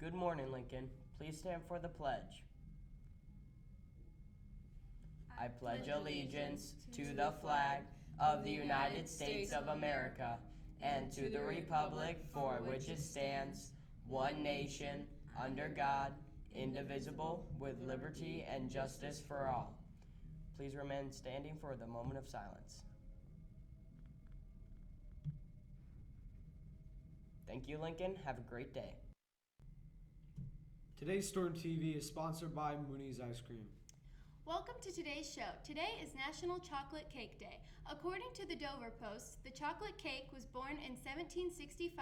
Good morning, Lincoln. Please stand for the pledge. I pledge allegiance to the flag of the United States of America and to the republic for which it stands, one nation, under God, indivisible, with liberty and justice for all. Please remain standing for the moment of silence. Thank you, Lincoln. Have a great day. Today's Storm TV is sponsored by Mooney's Ice Cream. Welcome to today's show. Today is National Chocolate Cake Day. According to the Dover Post, the chocolate cake was born in 1765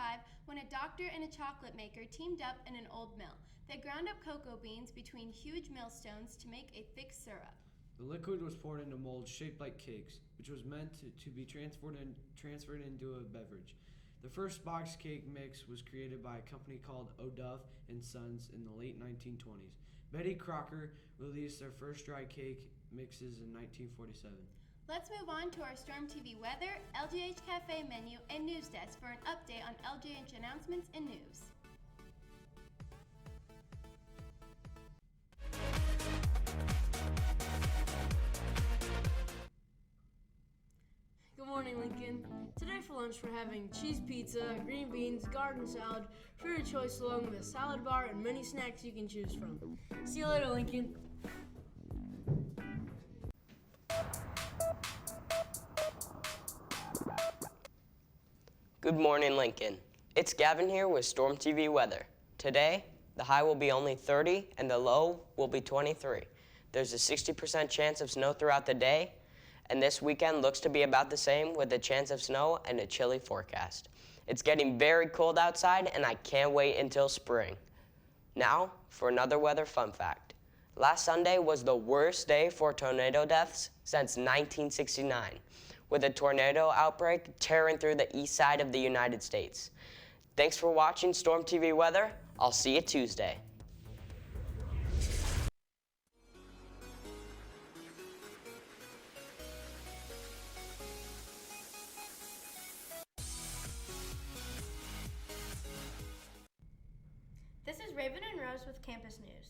when a doctor and a chocolate maker teamed up in an old mill. They ground up cocoa beans between huge millstones to make a thick syrup. The liquid was poured into molds shaped like cakes, which was meant to be transferred into a beverage. The first box cake mix was created by a company called O'Duff and Sons in the late 1920s. Betty Crocker released their first dry cake mixes in 1947. Let's move on to our Storm TV weather, LGH Cafe menu, and news desk for an update on LGH announcements and news. Good morning, Lincoln. Today for lunch we're having cheese pizza, green beans, garden salad, fruit of choice along with a salad bar and many snacks you can choose from. See you later, Lincoln. Good morning, Lincoln. It's Gavin here with Storm TV weather. Today, the high will be only 30 and the low will be 23. There's a 60% chance of snow throughout the day, and this weekend looks to be about the same with a chance of snow and a chilly forecast. It's getting very cold outside and I can't wait until spring. Now, for another weather fun fact. Last Sunday was the worst day for tornado deaths since 1969, with a tornado outbreak tearing through the east side of the United States. Thanks for watching Storm TV weather. I'll see you Tuesday. This is Raven and Rose with Campus News.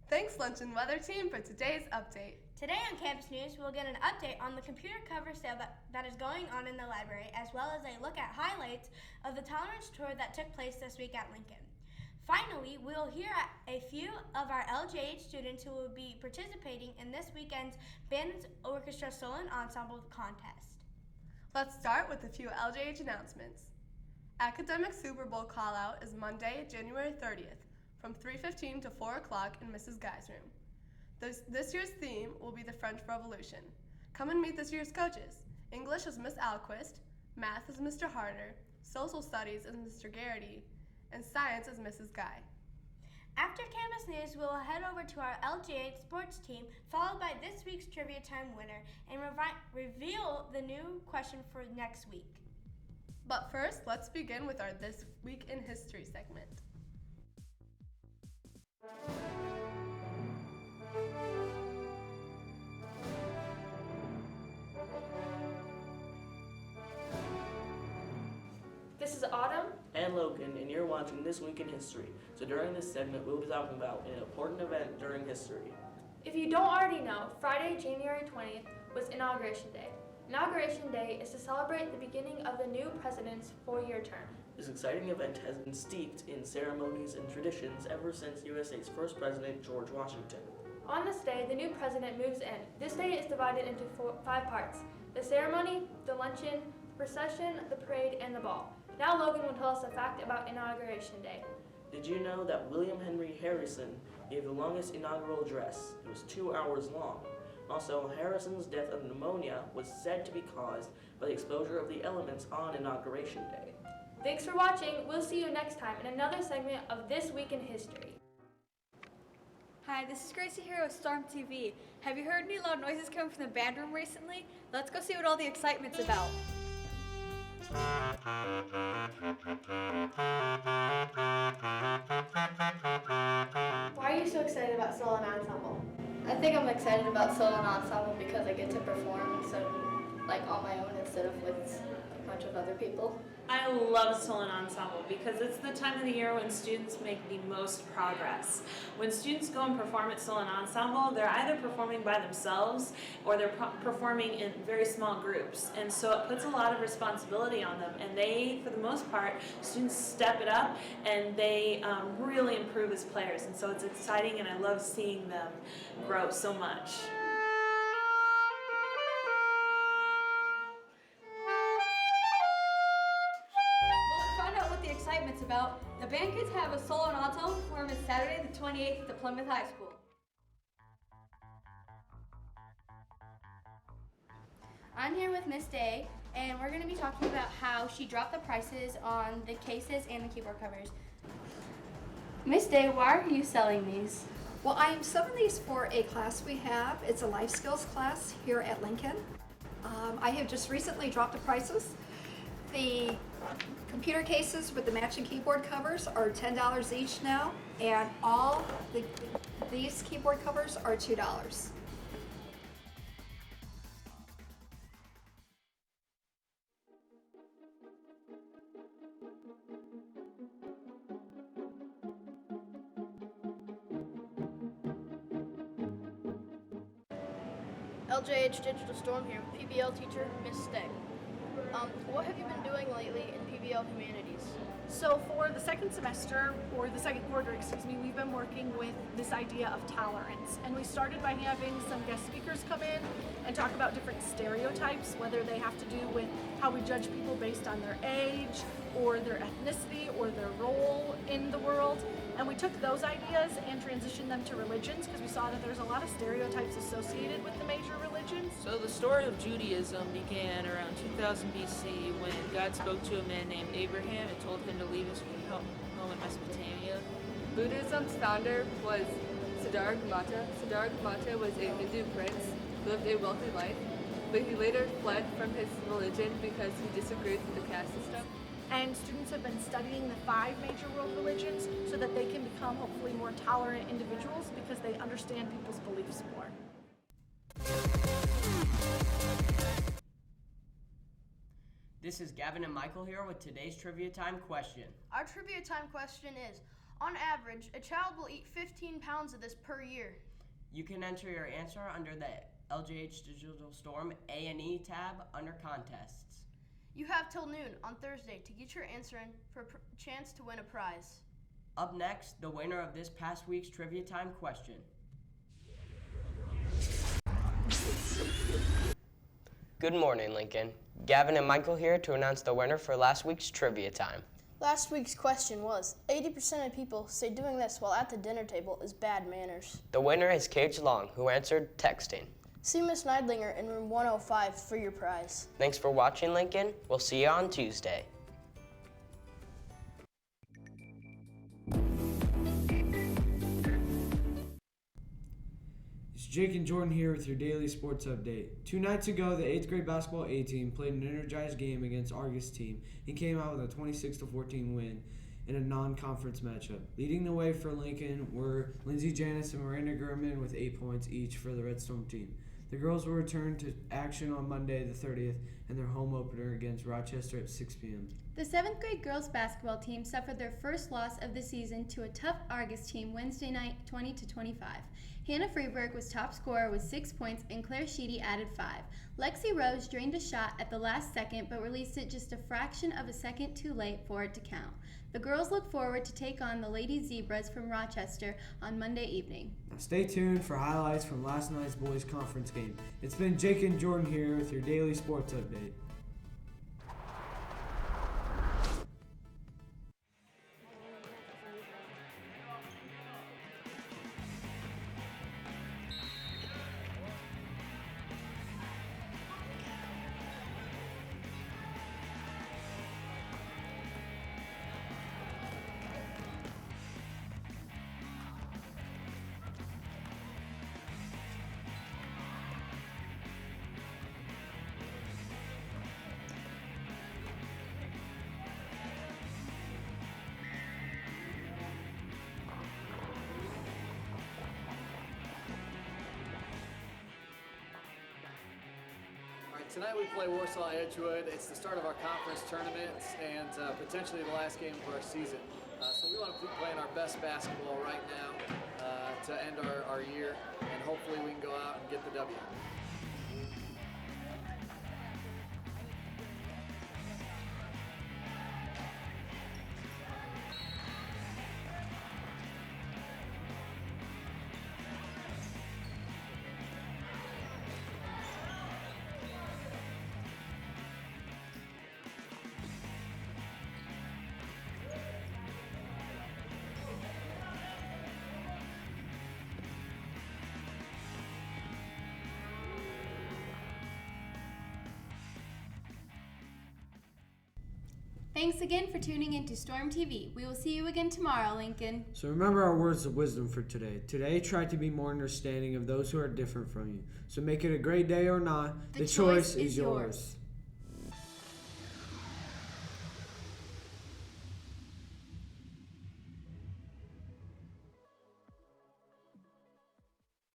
Thanks, Lunch and Weather Team, for today's update. Today on Campus News, we'll get an update on the computer cover sale that is going on in the library, as well as a look at highlights of the Tolerance Tour that took place this week at Lincoln. Finally, we'll hear a few of our LGH students who will be participating in this weekend's Band Orchestra Solo and Ensemble contest. Let's start with a few LJH announcements. Academic Super Bowl call-out is Monday, January 30th, from 3:15 to 4 o'clock in Mrs. Guy's room. This year's theme will be the French Revolution. Come and meet this year's coaches. English is Miss Alquist, Math is Mr. Harder, Social Studies is Mr. Garrity, and Science is Mrs. Guy. After Campus News, we'll head over to our LGH sports team, followed by this week's Trivia Time winner, and reveal the new question for next week. But first, let's begin with our This Week in History segment. This is Autumn and Logan, and you're watching This Week in History. So during this segment, we'll be talking about an important event during history. If you don't already know, Friday, January 20th was Inauguration Day. Inauguration Day is to celebrate the beginning of the new president's 4-year term. This exciting event has been steeped in ceremonies and traditions ever since USA's first president, George Washington. On this day, the new president moves in. This day is divided into 5 parts: the ceremony, the luncheon, the procession, the parade, and the ball. Now Logan will tell us a fact about Inauguration Day. Did you know that William Henry Harrison gave the longest inaugural address? It was 2 hours long. Also, Harrison's death of pneumonia was said to be caused by the exposure of the elements on Inauguration Day. Thanks for watching. We'll see you next time in another segment of This Week in History. Hi, this is Gracie here with Storm TV. Have you heard any loud noises coming from the band room recently? Let's go see what all the excitement's about. Why are you so excited about solo and ensemble? I think I'm excited about solo and ensemble because I get to perform on my own instead of with bunch of other people? I love Solon Ensemble because it's the time of the year when students make the most progress. When students go and perform at Solon Ensemble, they're either performing by themselves or they're performing in very small groups. And so it puts a lot of responsibility on them. And they, for the most part, students step it up and they really improve as players. And so it's exciting and I love seeing them grow so much. Excitement's about. The band kids have a solo and ensemble performance Saturday the 28th at the Plymouth High School. I'm here with Miss Day, and we're going to be talking about how she dropped the prices on the cases and the keyboard covers. Miss Day, why are you selling these? Well, I am selling these for a class we have. It's a life skills class here at Lincoln. I have just recently dropped the prices. The computer cases with the matching keyboard covers are $10 each now, and all these keyboard covers are $2. LJH Digital Storm here with PBL teacher, Miss Stay. What have you been doing lately in PBL Humanities? So for the second semester, or the second quarter, excuse me, we've been working with this idea of tolerance. And we started by having some guest speakers come in and talk about different stereotypes, whether they have to do with how we judge people based on their age, or their ethnicity, or their role in the world. And we took those ideas and transitioned them to religions because we saw that there's a lot of stereotypes associated with the major religions. So the story of Judaism began around 2000 BC when God spoke to a man named Abraham and told him to leave his home in Mesopotamia. Buddhism's founder was Siddhartha Gautama. Siddhartha Gautama was a Hindu prince, lived a wealthy life, but he later fled from his religion because he disagreed with the caste system. And students have been studying the 5 major world religions so that they can become hopefully more tolerant individuals because they understand people's beliefs more. This is Gavin and Michael here with today's Trivia Time question. Our trivia time question is, on average, a child will eat 15 pounds of this per year. You can enter your answer under the LJH Digital Storm A&E tab under contests. You have till noon on Thursday to get your answer in for a chance to win a prize. Up next, the winner of this past week's Trivia Time question. Good morning, Lincoln. Gavin and Michael here to announce the winner for last week's Trivia Time. Last week's question was, 80% of people say doing this while at the dinner table is bad manners. The winner is Cage Long, who answered texting. See Miss Neidlinger in room 105 for your prize. Thanks for watching, Lincoln. We'll see you on Tuesday. It's Jake and Jordan here with your daily sports update. 2 nights ago, the 8th grade basketball A team played an energized game against Argus team and came out with a 26-14 win in a non-conference matchup. Leading the way for Lincoln were Lindsey Janis and Miranda Gurman with 8 points each for the Red Storm team. The girls will return to action on Monday the 30th and their home opener against Rochester at 6 p.m. The 7th grade girls basketball team suffered their first loss of the season to a tough Argus team Wednesday night 20-25. Hannah Freeberg was top scorer with 6 points and Claire Sheedy added 5. Lexi Rose drained a shot at the last second but released it just a fraction of a second too late for it to count. The girls look forward to take on the Lady Zebras from Rochester on Monday evening. Now stay tuned for highlights from last night's boys conference game. It's been Jake and Jordan here with your daily sports update. Tonight we play Warsaw Edgewood. It's the start of our conference tournament and potentially the last game of our season. So we want to keep playing our best basketball right now to end our year, and hopefully we can go out and get the W. Thanks again for tuning in to Storm TV. We will see you again tomorrow, Lincoln. So remember our words of wisdom for today. Today, try to be more understanding of those who are different from you. So make it a great day or not, the choice is yours.